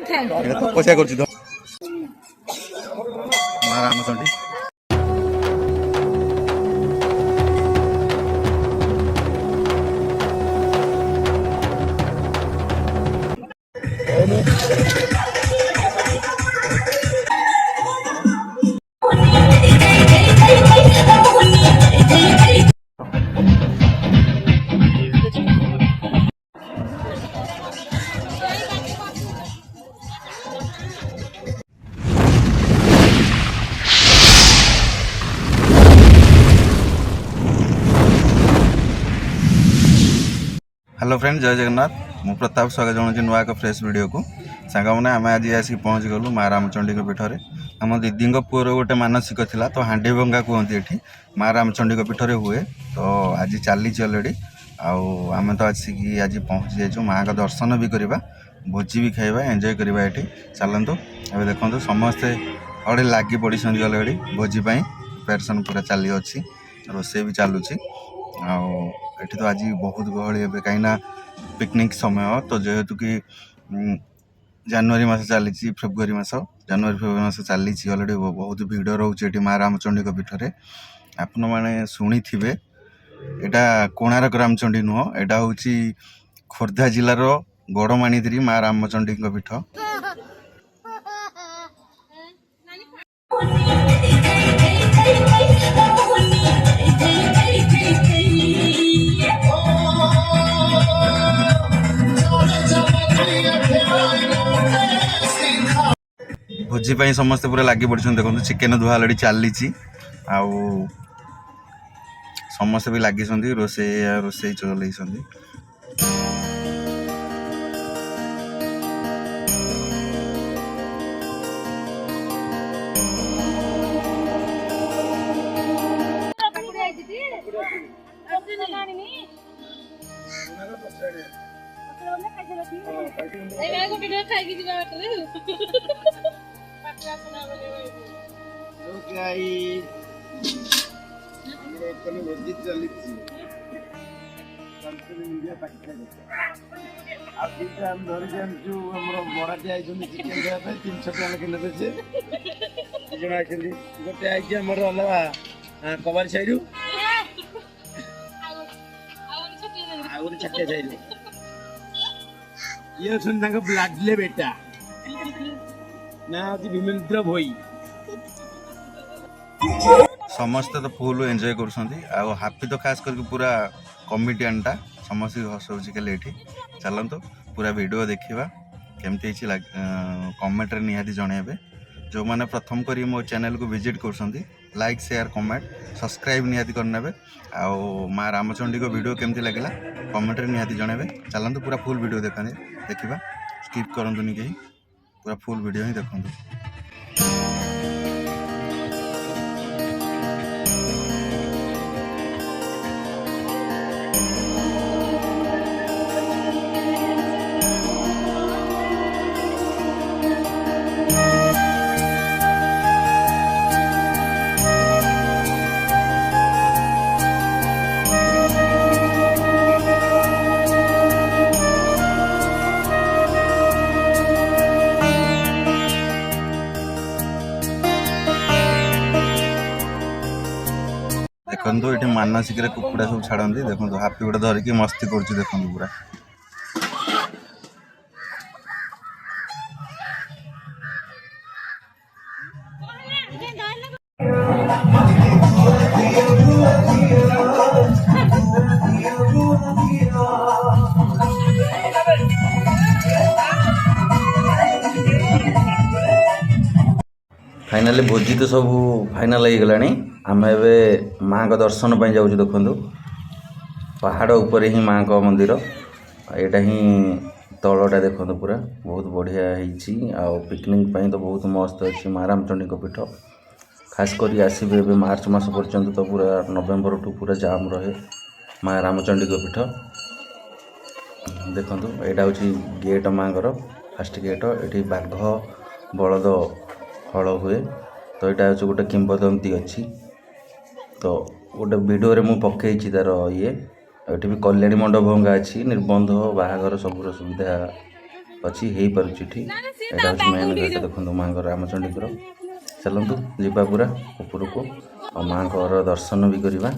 तपस्या कर माँ रामचंडी हेलो फ्रेंड जय जगन्नाथ मु प्रताप स्वागत जनाऊँ नुआ एक फ्रेश वीडियो को सांग मैंने आम आज आसिक पहुँच गलु माँ रामचंडी पीठर आम दीदी पुअर गोटे मानसिक था तो हांडी भंगा कहते ये माँ रामचंडी पीठर हुए तो आज चली अलरेडी आम तो आसिक आज पहुँची जाइए माँ का दर्शन भी करवा भोजी भी खाଇବା एंजॉय करवा ये चलतु ए देखो समस्ते अड़े लगी पड़ी अलरेडी भोजी प्रिपेरेसन पूरा चली अच्छी रोसे भी चलुची एठी तो आज बहुत गहली हे कहीं पिकनिक समय तो जेहेतु कि जनवरी मास चली फेब्रुआरी मास जनवरी फेब्रुआरी मास चली अलरेडी बहुत भिड़ रोचे माँ रामचंडी पीठर आपण मैंने शुणी थे यहाँ कोणार्क रामचंडी नुह यहाँ हूँ खोर्धा जिलार गड़माणीगिरी माँ रामचंडी पीठ भोजी समस्ते पूरा लगी पड़े देखो चिकेन धुआ अलरेडी चली समस्ते भी लगी रोसे रोसे चल कबार साइड छटिया साइड ये सुन ब्लाडले बेटा ना भीमेन्द्र भोई समस्ते तो फुल एंजॉय कर हापी तो खास करके पूरा कमिटियान टा समस्त हसौच खाली ये चलतु पूरा वीडियो देखा केमती कमेंट रे निहाती जनइबे जो मैंने प्रथम करी मो चैनल को विजिट कर लाइक शेयर कमेंट सब्सक्राइब निहाती करने माँ रामचंडी को वीडियो केमती लगे कमेंट रे निहाती जनइबे चलतु पूरा फुल वीडियो देखा स्किप करंतुनी कहीं पूरा फुल वीडियो ही देखंतु। देखो ये मानसिक कुकुड़ा सब छाड़ती देखो हापी गोटे धरिकी मस्ती कर देखो पूरा फाइनाली भोजी तो सब फाइनाल हो गला आम ए माँ का दर्शन पर जाऊँ देखु पहाड़ उपर ही माँ का मंदिर यहाँ ही तलटा देखो पूरा बहुत बढ़िया हो पिकनिक तो बहुत मस्त अच्छी माँ रामचंडी पीठ खास कर आसबे मार्च मास पर्यंत तो पूरा नवेम्बर टू पूरा जाम रहे माँ रामचंडी पीठ देखो यहाँ हूँ गेट माँ फास्ट गेट ये बाघ बलद हल हुए तो यहाँ हूँ गोटे किंवदंती अच्छी तो गोटे वीडियो रे मु पकई तार ये भी कल्याणी मंडप भंगा अच्छी निबंध बाहाघर सबूर सुविधा अच्छी हो पार्टी यहाँ हूँ मेन गेट देखो माँ रामचंडी चलतु जीवा पूरा ऊपर को और माँ दर्शन भी करवा।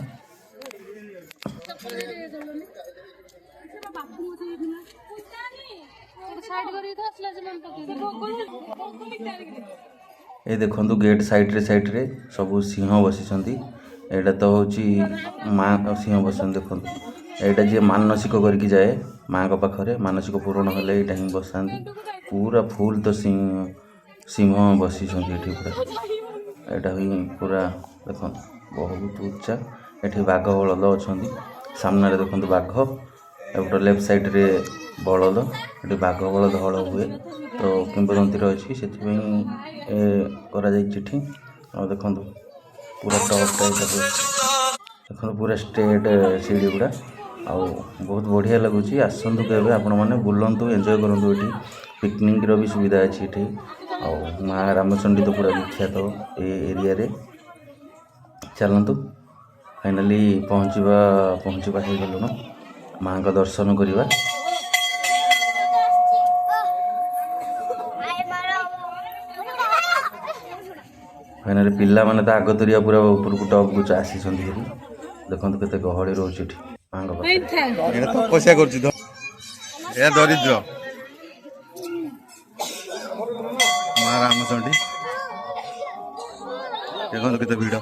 ये देखो गेट साइड रे सब सिंह बसी एटा तो हूँ माँ सिंह बस देखो यहाँ जी मानसिक करके जाए माँ पाखे मानसिक पूरण हेल्ले यहाँ हिं बसा पूरा फुल तो सिंह बसी पूरा यहाँ ही पूरा देख बहुत उच्चा ये बाघ बलद अच्छा सामने देखो बाघ एपटे लेफ्ट साइड रे बलद ये बाघ बलद हल हुए तो किंवदंती अच्छी से देखो पूरा टप टाइप देखो पूरा स्ट्रेट सीढ़ी गुड़ा आ बहुत बढ़िया लगुच आसतु के आपण मैंने बुलतु एंजॉय करूँ ये पिकनिक भी सुविधा अच्छी ये आ माँ रामचंडी तो पूरा विख्यात ये एरिया रे चलतु फाइनाली पहुँचवा हो गलुन माँ का दर्शन करवा। फाइनाली पिला माने तो आगतरिया पूरा ऊपर को टॉप को आसी देखो केते गहली रोचे माँ तपस्या कर दरिद्र माँ रामचंडी देखो केते भीड़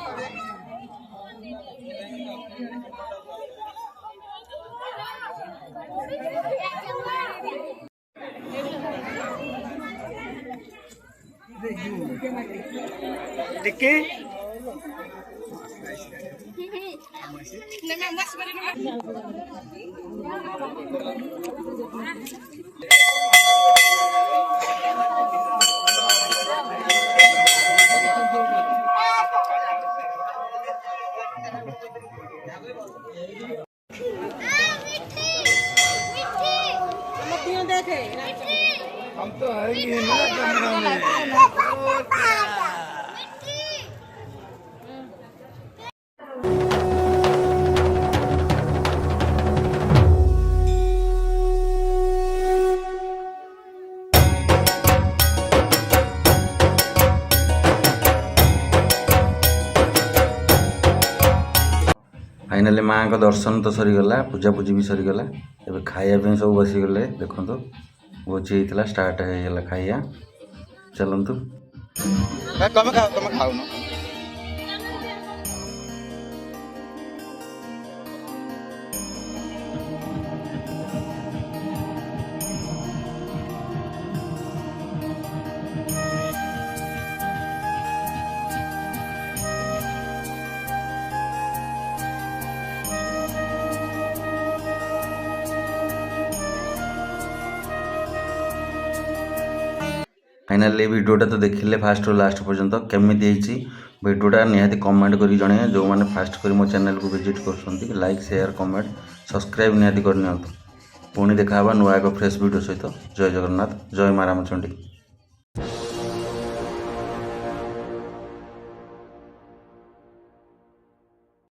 हम तो है ही ना कैमरा में। फाइनाली माँ का दर्शन तो सरीगला पूजा पूजी भी सरीगला एवं खाया सब बसीगले देखो भोजी होता स्टार्ट होगा खाइया चलतु तुम खाओ फाइनाली वीडियोटा तो देखिले फास्ट रू लास्ट पर्यंत केमी वीडियोटा निहाती कमेंट करी जणे जो मैंने फास्ट कर मो चैनल को विजिट कर लाइक शेयर कमेंट सब्सक्राइब निहाती करनी पुणी देखा नुआ एक फ्रेश वीडियो सहित जय जगन्नाथ जय माँ रामचंडी।